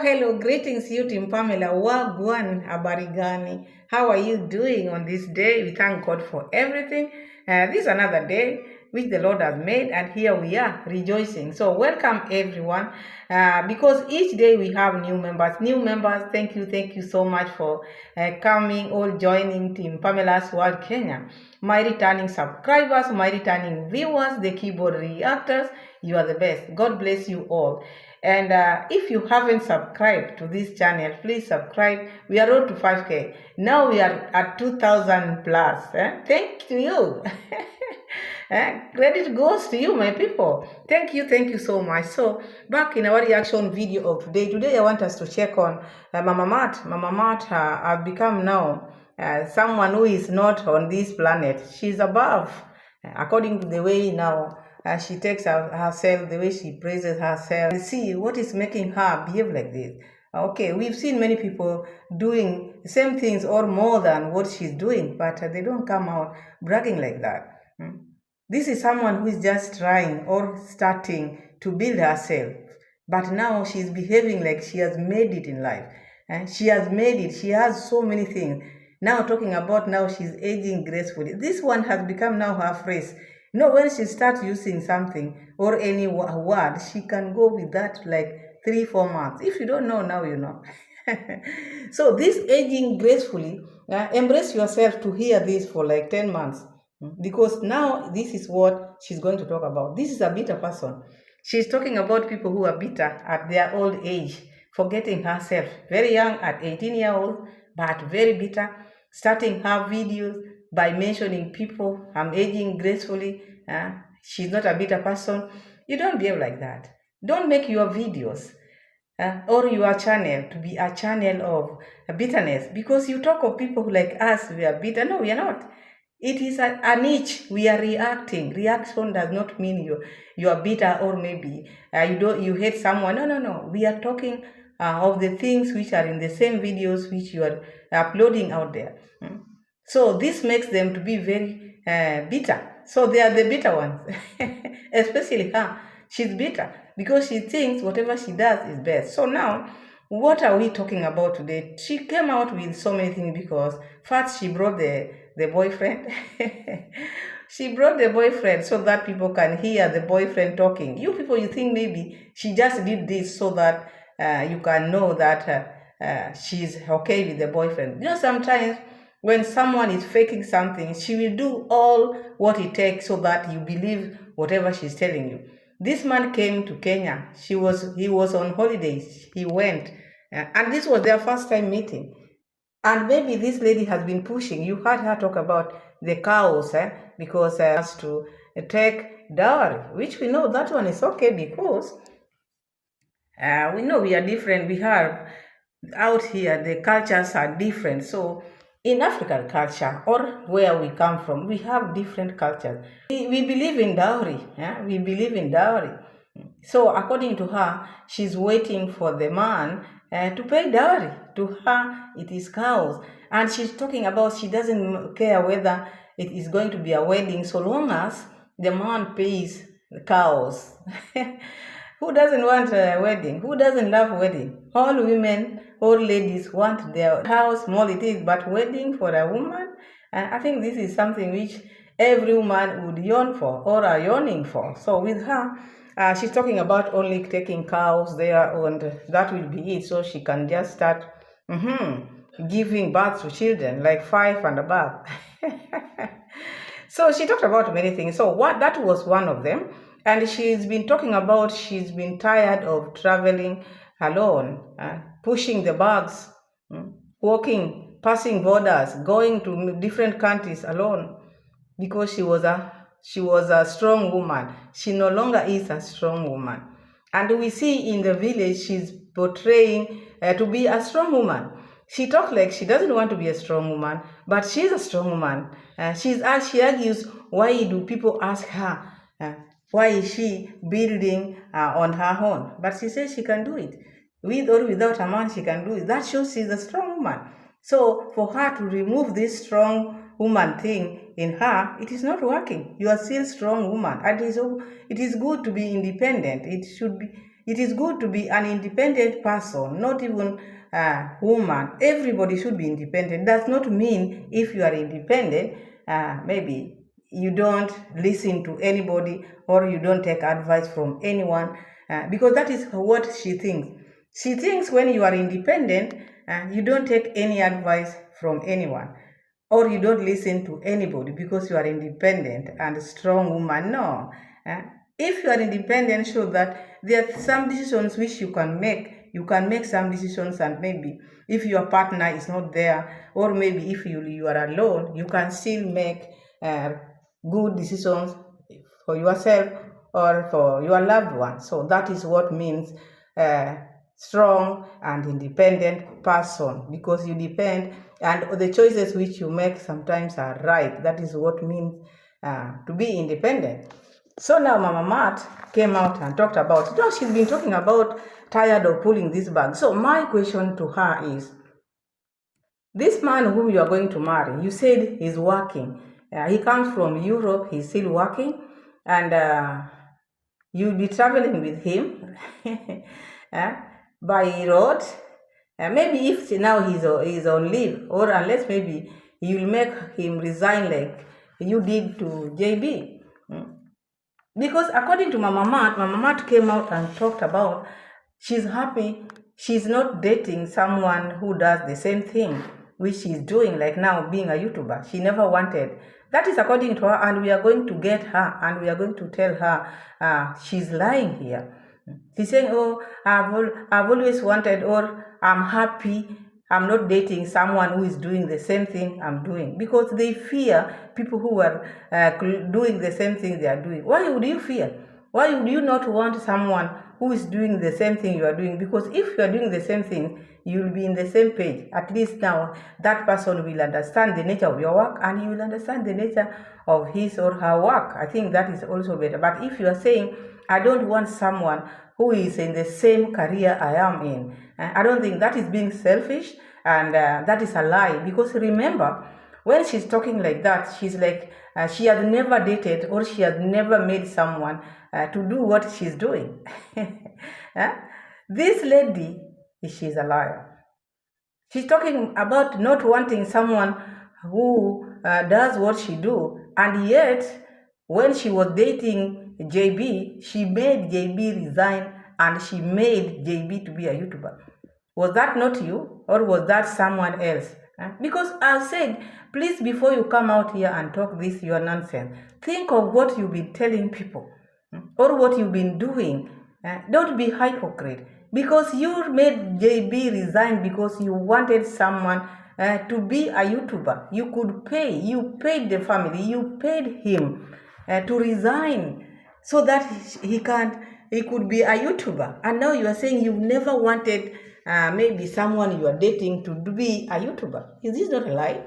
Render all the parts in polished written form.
Hello, greetings you Team Pamela. Wagwan, habari gani? How are you doing on this day? We thank God for everything. This is another day which the Lord has made, and here we are rejoicing. So welcome everyone. Because each day we have new members. New members, thank you so much for coming or joining Team Pamela's World Kenya. My returning subscribers, my returning viewers, the keyboard reactors, you are the best. God bless you all. And if you haven't subscribed to this channel, please subscribe. We are on to 5K. Now we are at 2,000 plus. Thank you. Credit goes to you, my people. Thank you so much. So back in our reaction video of today I want us to check on Mama Mat. Mama Mat has become now someone who is not on this planet. She's above, according to the way now she takes herself, the way she praises herself. See what is making her behave like this. Okay, we've seen many people doing the same things or more than what she's doing, but they don't come out bragging like that. This is someone who is just trying or starting to build herself, but now she's behaving like she has made it in life. She has made it. She has so many things. Now talking about now she's aging gracefully. This one has become now her phrase. When she starts using something or any word, she can go with that like 3-4 months. If you don't know now, you know. So this aging gracefully, embrace yourself to hear this for like 10 months. Because now this is what she's going to talk about. This is a bitter person. She's talking about people who are bitter at their old age, forgetting herself. Very young at 18 years old, but very bitter. Starting her videos by mentioning people, I'm aging gracefully. She's not a bitter person. You don't behave like that. Don't make your videos or your channel to be a channel of bitterness, because you talk of people like us, we are bitter. No, we are not. It is a niche. We are reacting. Reaction does not mean you are bitter, or maybe you hate someone. No. We are talking of the things which are in the same videos which you are uploading out there. So this makes them to be very bitter. So they are the bitter ones, especially her. She's bitter because she thinks whatever she does is best. So now, what are we talking about today? She came out with so many things because first she brought the boyfriend. She brought the boyfriend so that people can hear the boyfriend talking. You people, you think maybe she just did this so that you can know that she's okay with the boyfriend. Sometimes when someone is faking something, she will do all what it takes so that you believe whatever she's telling you. This man came to Kenya. He was on holidays. He went, and this was their first time meeting. And maybe this lady has been pushing. You heard her talk about the cows, because has to take dowry, which we know that one is okay because we know we are different. We have out here the cultures are different. So in African culture or where we come from, we have different cultures. We believe in dowry. We believe in dowry. So according to her, she's waiting for the man to pay dowry. To her, it is cows. And she's talking about she doesn't care whether it is going to be a wedding so long as the man pays the cows. Who doesn't want a wedding? Who doesn't love wedding? All women, all ladies want their house, small it is, but wedding for a woman? I think this is something which every woman would yearn for or are yearning for. So with her, she's talking about only taking cows there, and that will be it. So she can just start giving birth to children like 5 and above. So she talked about many things. So that was one of them. And she's been talking about she's been tired of traveling alone, pushing the bags, walking, passing borders, going to different countries alone, because she was a strong woman. She no longer is a strong woman. And we see in the village she's portraying to be a strong woman. She talks like she doesn't want to be a strong woman, but she's a strong woman. She argues, why do people ask her? Why is she building on her own? But she says she can do it. With or without a man, she can do it. That shows she's a strong woman. So for her to remove this strong woman thing in her, it is not working. You are still strong woman. And it is good to be independent. It is good to be an independent person, not even woman. Everybody should be independent. Does not mean if you are independent, maybe you don't listen to anybody or you don't take advice from anyone, because that is what she thinks. She thinks when you are independent, you don't take any advice from anyone or you don't listen to anybody because you are independent and strong woman. No. If you are independent, show that there are some decisions which you can make. You can make some decisions, and maybe if your partner is not there, or maybe if you are alone, you can still make good decisions for yourself or for your loved one. So that is what means strong and independent person, because you depend and the choices which you make sometimes are right. That is what means to be independent. So now Mama Matt came out and talked about, she's been talking about tired of pulling this bag. So my question to her is, this man whom you are going to marry, you said he's working. He comes from Europe, he's still working, and you'll be traveling with him by road. Maybe if now he's on leave, or unless maybe you'll make him resign like you did to JB. Because according to Mama Matt came out and talked about she's happy she's not dating someone who does the same thing which she's doing, like now being a YouTuber. She never wanted. That is according to her, and we are going to get her and we are going to tell her she's lying here. She's saying, oh, I've always wanted, or I'm happy I'm not dating someone who is doing the same thing I'm doing, because they fear people who are doing the same thing they are doing. Why would you fear? Why would you not want someone who is doing the same thing you are doing? Because if you are doing the same thing, you will be in the same page. At least now that person will understand the nature of your work and you will understand the nature of his or her work. I think that is also better. But if you are saying, I don't want someone who is in the same career I am in, I don't think that is being selfish, and that is a lie. Because remember, when she's talking like that, she's like she has never dated or she has never made someone to do what she's doing. This lady, she's a liar. She's talking about not wanting someone who does what she do, and yet when she was dating JB, she made JB resign and she made JB to be a YouTuber. Was that not you, or was that someone else? Because I said, please, before you come out here and talk this your nonsense, think of what you've been telling people or what you've been doing. Don't be hypocrite. Because you made JB resign because you wanted someone to be a YouTuber. You could pay. You paid the family. You paid him to resign so that he could be a YouTuber. And now you are saying you've never wanted maybe someone you are dating to be a YouTuber. Is this not a lie?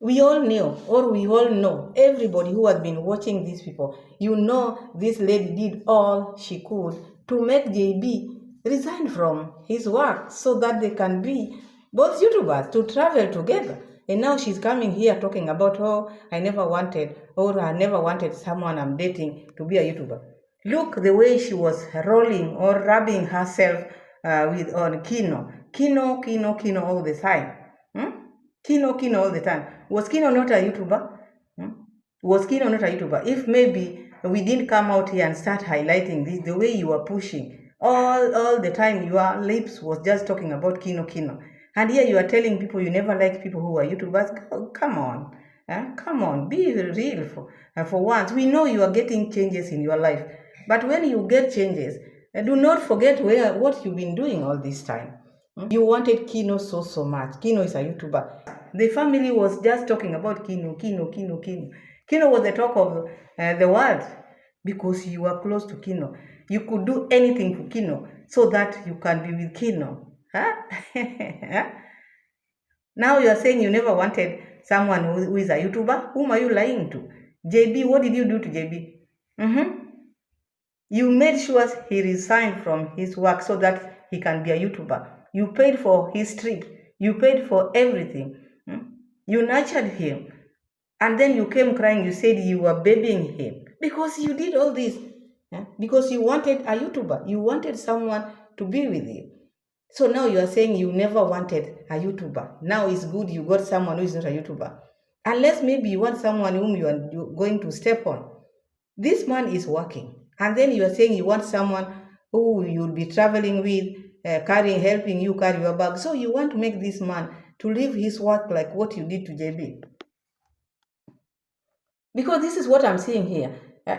We all knew, or we all know, everybody who has been watching these people, you know this lady did all she could to make JB resign from his work so that they can be both YouTubers, to travel together. And now she's coming here talking about, oh, I never wanted, or I never wanted someone I'm dating to be a YouTuber. Look the way she was rolling or rubbing herself on Kino all the time. Kino all the time. Was Kino not a YouTuber? Was Kino not a YouTuber? If maybe we didn't come out here and start highlighting this, the way you were pushing all the time, your lips was just talking about Kino. And here you are telling people you never liked people who are YouTubers. Oh, come on. Come on, be real for once. We know you are getting changes in your life. But when you get changes, do not forget what you've been doing all this time. You wanted Kino so much. Kino is a YouTuber. The family was just talking about Kino. Kino was the talk of the world because you were close to Kino. You could do anything for Kino so that you can be with Kino. Now you are saying you never wanted someone who is a YouTuber. Whom are you lying to? JB, what did you do to JB? You made sure he resigned from his work so that he can be a YouTuber. You paid for his trip. You paid for everything. You nurtured him. And then you came crying. You said you were babying him. Because you did all this. Because you wanted a YouTuber. You wanted someone to be with you. So now you are saying you never wanted a YouTuber. Now it's good you got someone who is not a YouTuber. Unless maybe you want someone whom you are going to step on. This man is working. And then you are saying you want someone who you'll be traveling with, helping you carry your bag. So you want to make this man to leave his work like what you did to JB. Because this is what I'm saying here.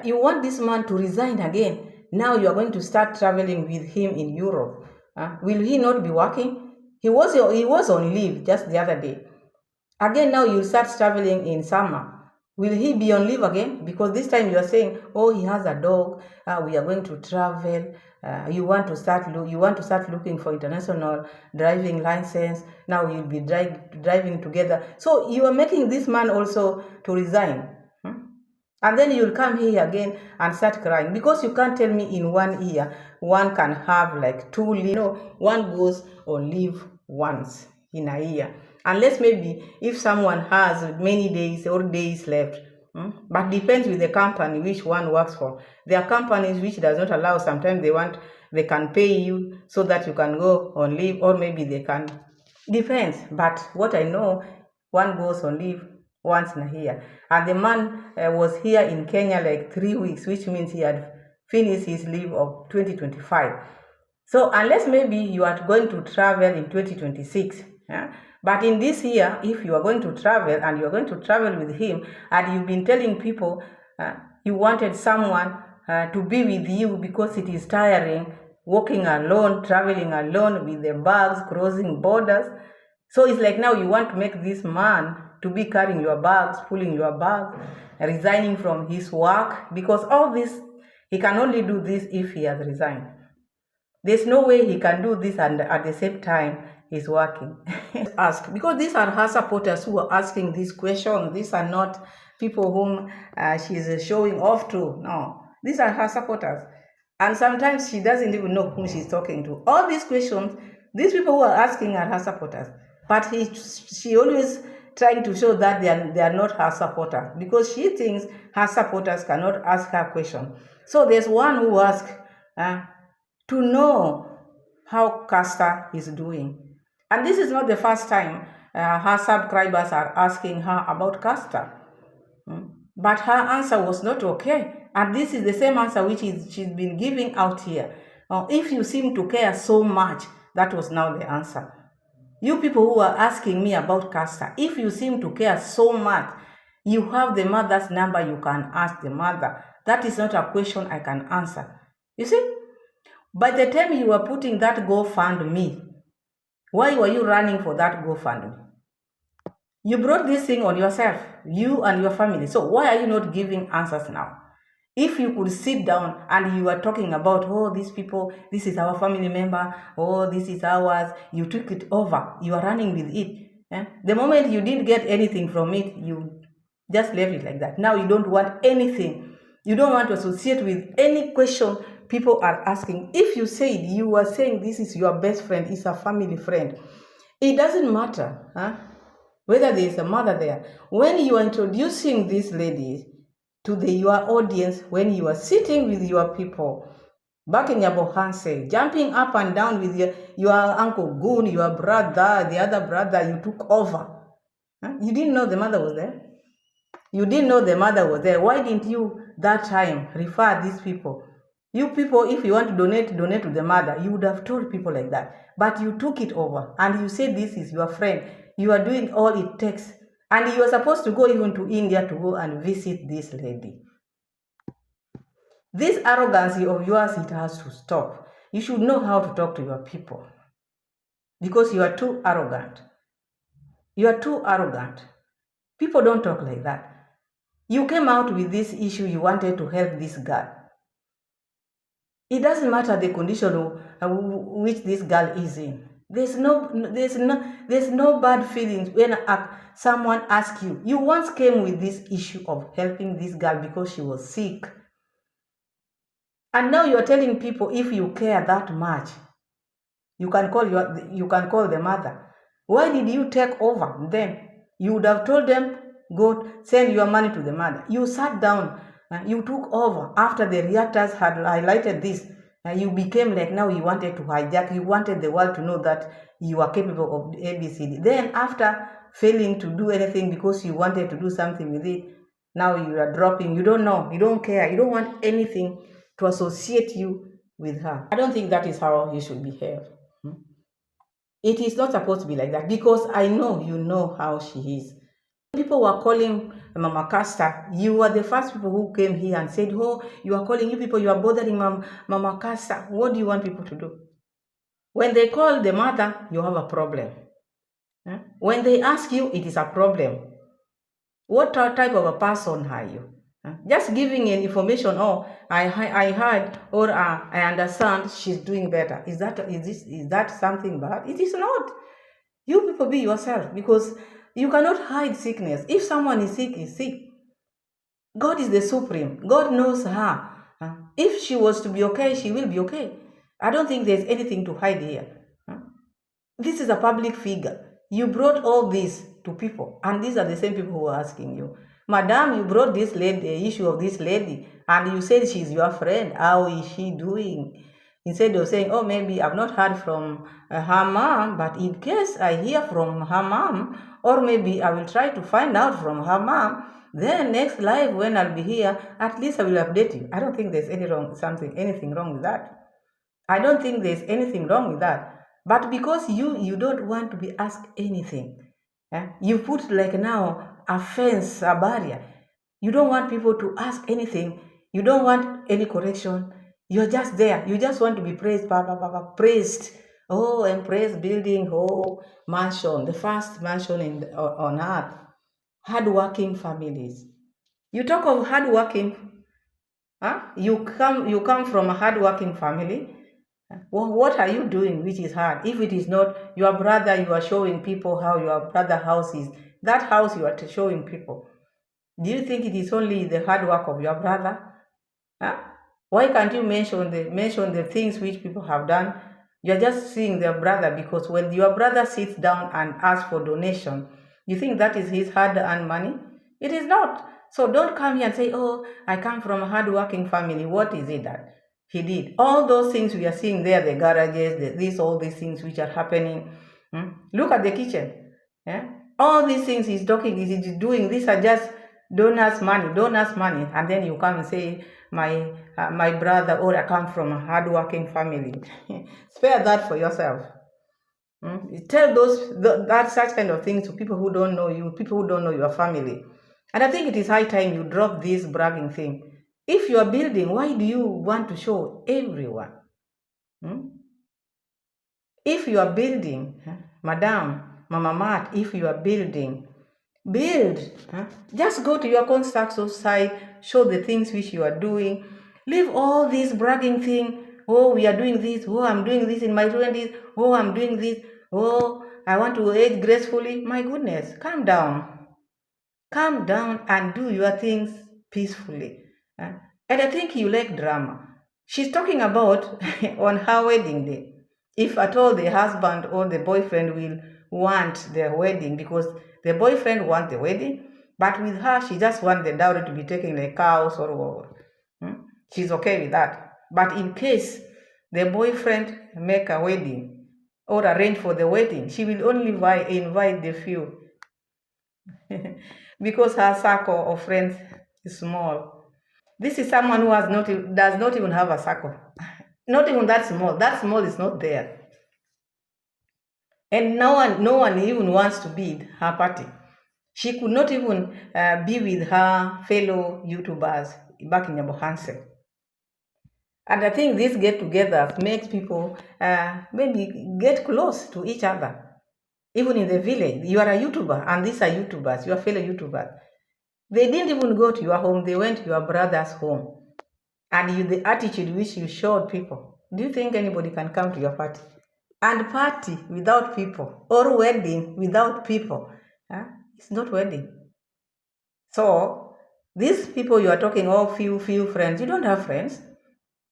You want this man to resign again. Now you are going to start traveling with him in Europe. Will he not be working? He was on leave just the other day. Again, now you start traveling in summer. Will he be on leave again? Because this time you are saying, oh, he has a dog. We are going to travel. You want to start looking for international driving license. Now you'll be driving together. So you are making this man also to resign. And then you'll come here again and start crying because you can't tell me in 1 year one can have like 2 leave. One goes on leave once in a year, unless maybe if someone has many days or days left. But depends with the company which one works for. There are companies which does not allow. Sometimes they can pay you so that you can go on leave, or maybe they can. Depends. But what I know, one goes on leave once in a year. And the man was here in Kenya like 3 weeks, which means he had finished his leave of 2025. So unless maybe you are going to travel in 2026, but in this year, if you are going to travel and you are going to travel with him, and you've been telling people you wanted someone to be with you because it is tiring, walking alone, traveling alone with the bags, crossing borders. So it's like now you want to make this man to be carrying your bags, pulling your bags, resigning from his work, because all this, he can only do this if he has resigned. There's no way he can do this and at the same time he's working. Ask, because these are her supporters who are asking these questions. These are not people whom she's showing off to. No, these are her supporters. And sometimes she doesn't even know whom she's talking to. All these questions, these people who are asking are her supporters. But she always trying to show that they are not her supporters, because she thinks her supporters cannot ask her questions. So there's one who asked to know how Caster is doing. And this is not the first time her subscribers are asking her about Caster. But her answer was not okay. And this is the same answer which she's been giving out here. If you seem to care so much, that was now the answer. You people who are asking me about Caster, if you seem to care so much, you have the mother's number, you can ask the mother. That is not a question I can answer. You see? By the time you were putting that GoFundMe, why were you running for that GoFundMe? You brought this thing on yourself, you and your family. So why are you not giving answers now? If you could sit down and you are talking about, oh, these people, this is our family member, oh, this is ours, you took it over, you are running with it. The moment you didn't get anything from it, you just left it like that. Now you don't want anything. You don't want to associate with any question people are asking. If you said you are saying this is your best friend, is a family friend, it doesn't matter whether there is a mother there. When you are introducing these ladies to your audience, when you are sitting with your people back in your Bohanse, jumping up and down with your uncle Goon, your brother, the other brother you took over, you didn't know the mother was there. You didn't know the mother was there. Why didn't you that time refer these people? You people, if you want to donate to the mother, you would have told people like that. But you took it over and you said this is your friend. You are doing all it takes. And you are supposed to go even to India to go and visit this lady. This arrogancy of yours, it has to stop. You should know how to talk to your people. Because you are too arrogant. You are too arrogant. People don't talk like that. You came out with this issue, you wanted to help this girl. It doesn't matter the condition which this girl is in. There's no bad feelings when someone asks you. You once came with this issue of helping this girl because she was sick. And now you're telling people if you care that much, you can call the mother. Why did you take over then? You would have told them, go send your money to the mother. You sat down You took over after the reactors had highlighted this. You became like now you wanted to hijack. You wanted the world to know that you are capable of ABCD. Then after failing to do anything because you wanted to do something with it, now you are dropping. You don't know. You don't care. You don't want anything to associate you with her. I don't think that is how you should behave. It is not supposed to be like that because I know you know how she is. People were calling Mama Casta. You were the first people who came here and said, oh, you are calling you people, you are bothering Mama Casta. What do you want people to do? When they call the mother, you have a problem. When they ask you, it is a problem. What type of a person are you? Just giving an information, oh, I heard or I understand she's doing better. Is that something bad? It is not. You people be yourself because you cannot hide sickness. If someone is sick, is sick. God is the supreme. God knows her. If she was to be okay, she will be okay. I don't think there's anything to hide here. This is a public figure. You brought all this to people, and these are the same people who are asking you, Madam, you brought this lady, the issue of this lady, and you said she's your friend. How is she doing? Instead of saying, oh, maybe I've not heard from her mom, but in case I hear from her mom, or maybe I will try to find out from her mom, then next live when I'll be here, at least I will update you. I don't think there's anything wrong with that. I don't think there's anything wrong with that. But because you don't want to be asked anything, you put like now a fence, a barrier. You don't want people to ask anything. You don't want any correction. You're just there. You just want to be praised, praised. Oh, and praised building, oh, mansion, the first mansion on earth. Hardworking families. You talk of hardworking. You come from a hardworking family. Well, what are you doing which is hard? If it is not your brother, you are showing people how your brother's house is. That house you are showing people. Do you think it is only the hard work of your brother? Why can't you mention the things which people have done? You're just seeing their brother because when your brother sits down and asks for donation, you think that is his hard-earned money? It is not. So don't come here and say, oh, I come from a hard-working family. What is it that he did? All those things we are seeing there, the garages, all these things which are happening. Look at the kitchen. All these things he's talking, he's doing, these are just donors' money. And then you come and say, my brother, or I come from a hard-working family. Spare that for yourself. Tell that such kind of things to people who don't know you, people who don't know your family. And I think it is high time you drop this bragging thing. If you are building, why do you want to show everyone? If you are building, Madam, Mama Mat, if you are building, build. Just go to your construction site, show the things which you are doing. Leave all this bragging thing. Oh, we are doing this. Oh, I'm doing this in my 20s. Oh, I'm doing this. Oh, I want to age gracefully. My goodness, calm down. Calm down and do your things peacefully. And I think you like drama. She's talking about on her wedding day. If at all the husband or the boyfriend will want their wedding, because the boyfriend wants the wedding, but with her, she just wants the dowry to be taken like cows or whatever. She's okay with that. But in case the boyfriend make a wedding or arrange for the wedding, she will only invite the few because her circle of friends is small. This is someone who does not even have a circle. Not even that small. That small is not there. And no one even wants to be at her party. She could not even be with her fellow YouTubers back in Nyabohanse. And I think this get-together makes people maybe get close to each other. Even in the village, you are a YouTuber, and these are YouTubers, your fellow YouTubers. They didn't even go to your home, they went to your brother's home. And the attitude which you showed people, do you think anybody can come to your party? And party without people, or wedding without people, it's not wedding. So, these people you are talking, few friends, you don't have friends.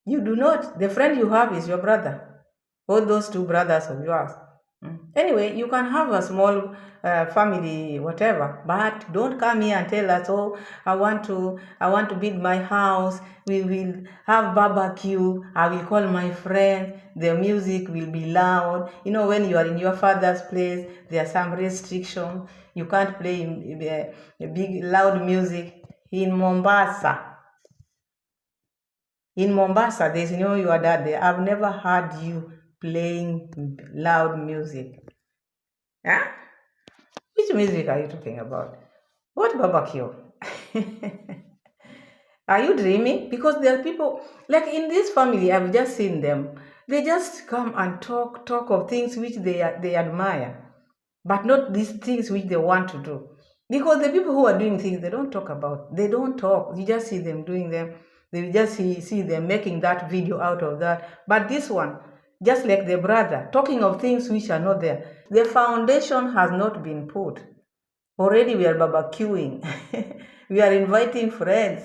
You do not. The friend you have is your brother, or those two brothers of yours. Anyway, you can have a small family, whatever, but don't come here and tell us, oh, I want to build my house. We will have barbecue. I will call my friends. The music will be loud. You know, when you are in your father's place, there are some restrictions. You can't play big, loud music. In Mombasa, there's no your dad there. I've never heard you playing loud music. Huh? Which music are you talking about? What barbecue? Are you dreaming? Because there are people like in this family, I've just seen them. They just come and talk of things which they admire, but not these things which they want to do. Because the people who are doing things they don't talk about. They don't talk. You just see them doing them. They just see them making that video out of that. But this one, just like the brother, talking of things which are not there. The foundation has not been put. Already we are barbecuing. We are inviting friends.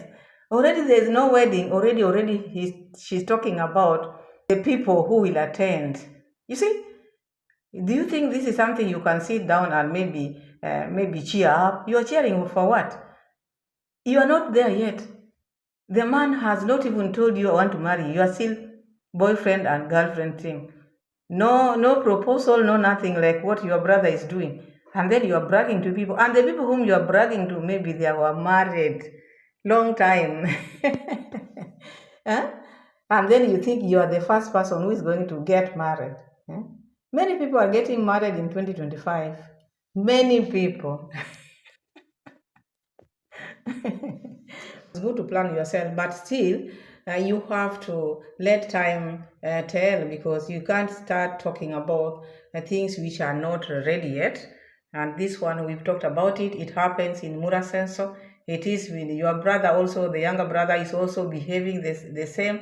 Already there is no wedding. She's talking about the people who will attend. You see, do you think this is something you can sit down and maybe cheer up? You are cheering for what? You are not there yet. The man has not even told you I want to marry. You are still boyfriend and girlfriend thing. No proposal, no nothing like what your brother is doing. And then you are bragging to people. And the people whom you are bragging to, maybe they were married long time. Huh? And then you think you are the first person who is going to get married. Huh? Many people are getting married in 2025. Many people. It's good to plan yourself, but still, you have to let time tell because you can't start talking about things which are not ready yet. And this one, we've talked about it. It happens in Murasenso. It is with your brother also. The younger brother is also behaving the same,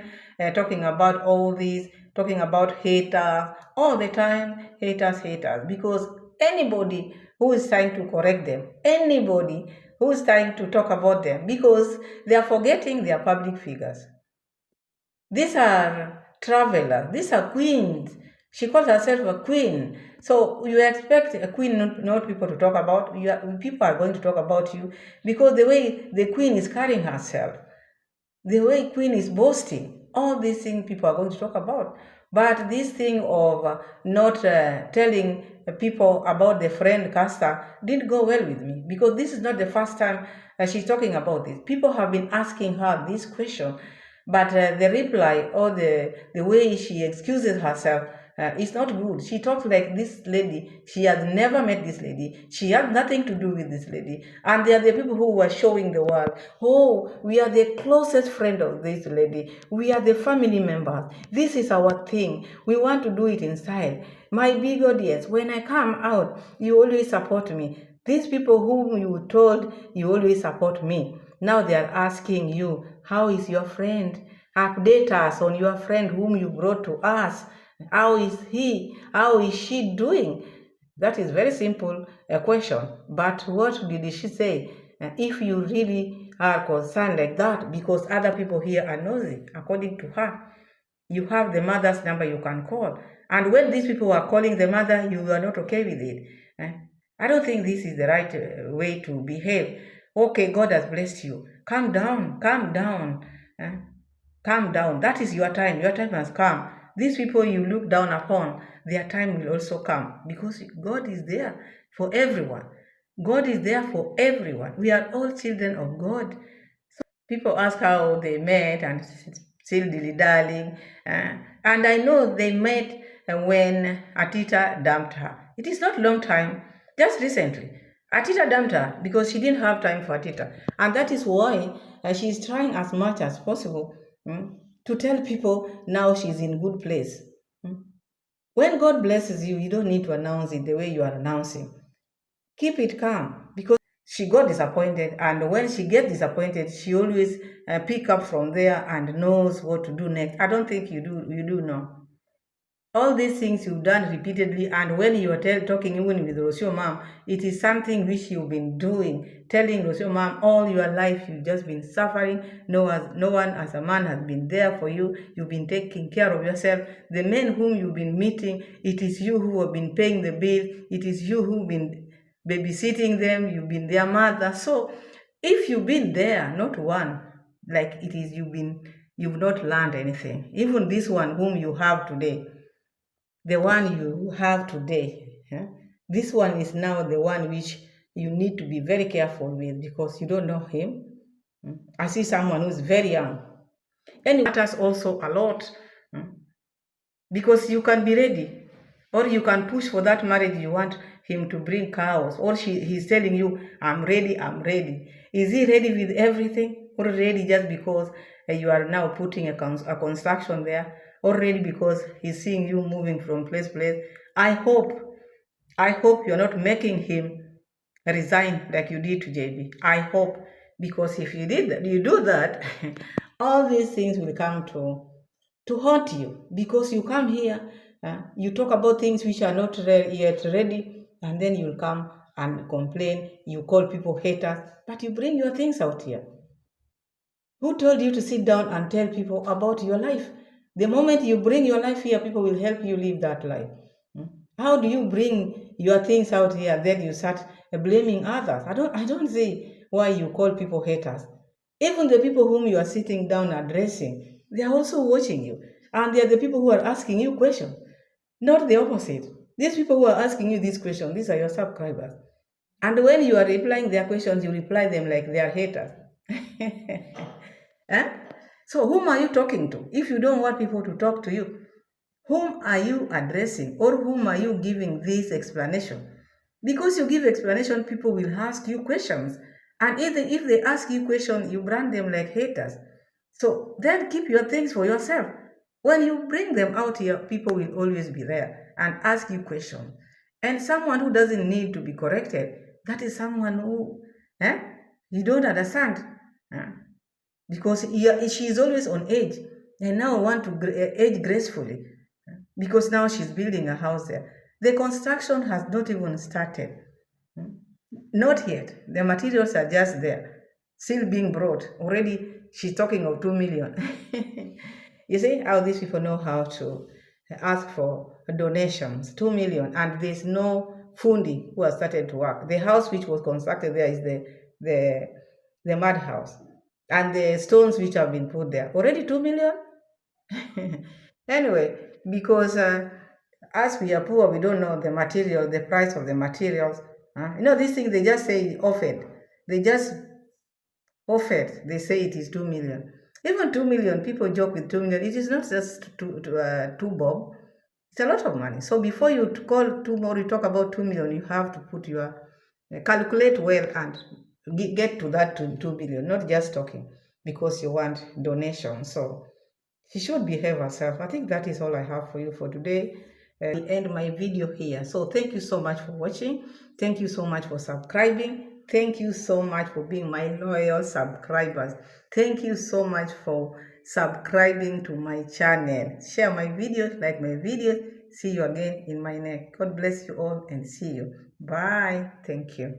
talking about all these, talking about haters all the time, haters, because anybody who is trying to correct them, anybody who's trying to talk about them, because they are forgetting they are public figures. These are travelers, these are queens. She calls herself a queen. So you expect a queen not people to talk about. People are going to talk about you because the way the queen is carrying herself, the way queen is boasting, all these things people are going to talk about. But this thing of not telling people about the friend Casta didn't go well with me because this is not the first time she's talking about this. People have been asking her this question, but the reply or the way she excuses herself is not good. She talks like this lady. She has never met this lady. She has nothing to do with this lady. And they are the people who were showing the world, oh, we are the closest friend of this lady. We are the family members. This is our thing. We want to do it in style. My big audience, when I come out, you always support me. These people whom you told you always support me. Now they are asking you, how is your friend? Update us on your friend whom you brought to us. How is he? How is she doing? That is very simple question. But what did she say? If you really are concerned like that, because other people here are nosy, according to her, you have the mother's number you can call. And when these people are calling the mother, you are not okay with it. I don't think this is the right way to behave. Okay, God has blessed you. Calm down, calm down. Calm down. That is your time. Your time has come. These people you look down upon, their time will also come because God is there for everyone. God is there for everyone. We are all children of God. So people ask how they met and still dilly-dallying. And I know they met when Atita dumped her. It is not long time, just recently. Atita dumped her because she didn't have time for Atita. And that is why she's trying as much as possible to tell people now she's in good place. When God blesses you, you don't need to announce it the way you are announcing. Keep it calm because she got disappointed, and when she gets disappointed, she always pick up from there and knows what to do next. I don't think you do know. All these things you've done repeatedly, and when you are talking even with Rocio mom, it is something which you've been doing, telling Rocio mom all your life you've just been suffering. No one as a man has been there for you. You've been taking care of yourself. The men whom you've been meeting, it is you who have been paying the bill. It is you who've been babysitting them. You've been their mother. So if you've been there, not one, like it is you've not learned anything. Even this one whom you have today, the one you have today, this one is now the one which you need to be very careful with, because you don't know him. I see someone who's very young, and it matters also a lot, because you can be ready, or you can push for that marriage. You want him to bring cows, or he's telling you, I'm ready. Is he ready with everything, or ready just because you are now putting a construction there, or ready because he's seeing you moving from place to place? I hope you're not making him resign like you did to JB. I hope, because if you did that, you do that, all these things will come to haunt you, because you come here, you talk about things which are not yet ready, and then you'll come and complain. You call people haters, but you bring your things out here. Who told you to sit down and tell people about your life? The moment you bring your life here, people will help you live that life. How do you bring your things out here, then you start blaming others? I don't see why you call people haters. Even the people whom you are sitting down addressing, they are also watching you. And they are the people who are asking you questions, not the opposite. These people who are asking you these questions, these are your subscribers. And when you are replying their questions, you reply them like they are haters. Eh? So whom are you talking to? If you don't want people to talk to you, whom are you addressing, or whom are you giving this explanation? Because you give explanation, people will ask you questions. And even if they ask you questions, you brand them like haters. So then keep your things for yourself. When you bring them out here, people will always be there and ask you questions. And someone who doesn't need to be corrected, that is someone who you don't understand. Eh? Because she is always on age, and now want to age gracefully, because now she's building a house there. The construction has not even started. Not yet. The materials are just there, still being brought. Already she's talking of 2 million. You see how these people know how to ask for donations. 2 million, and there's no fundi who has started to work. The house which was constructed there is the mud house, and the stones which have been put there. Already 2 million? Anyway, because as we are poor, we don't know the material, the price of the materials. These things, they just say offered. They just offered. They say it is 2 million. Even 2 million, people joke with 2 million. It is not just two bob. It's a lot of money. So before you call two more, you talk about 2 million, you have to put your, calculate well and get to that 2 billion, not just talking because you want donation. So she should behave herself. I think that is all I have for you for today. I'll end my video here. So thank you so much for watching. Thank you so much for subscribing. Thank you so much for being my loyal subscribers. Thank you so much for subscribing to my channel. Share my videos, like my videos. See you again in my next. God bless you all and see you. Bye. Thank you.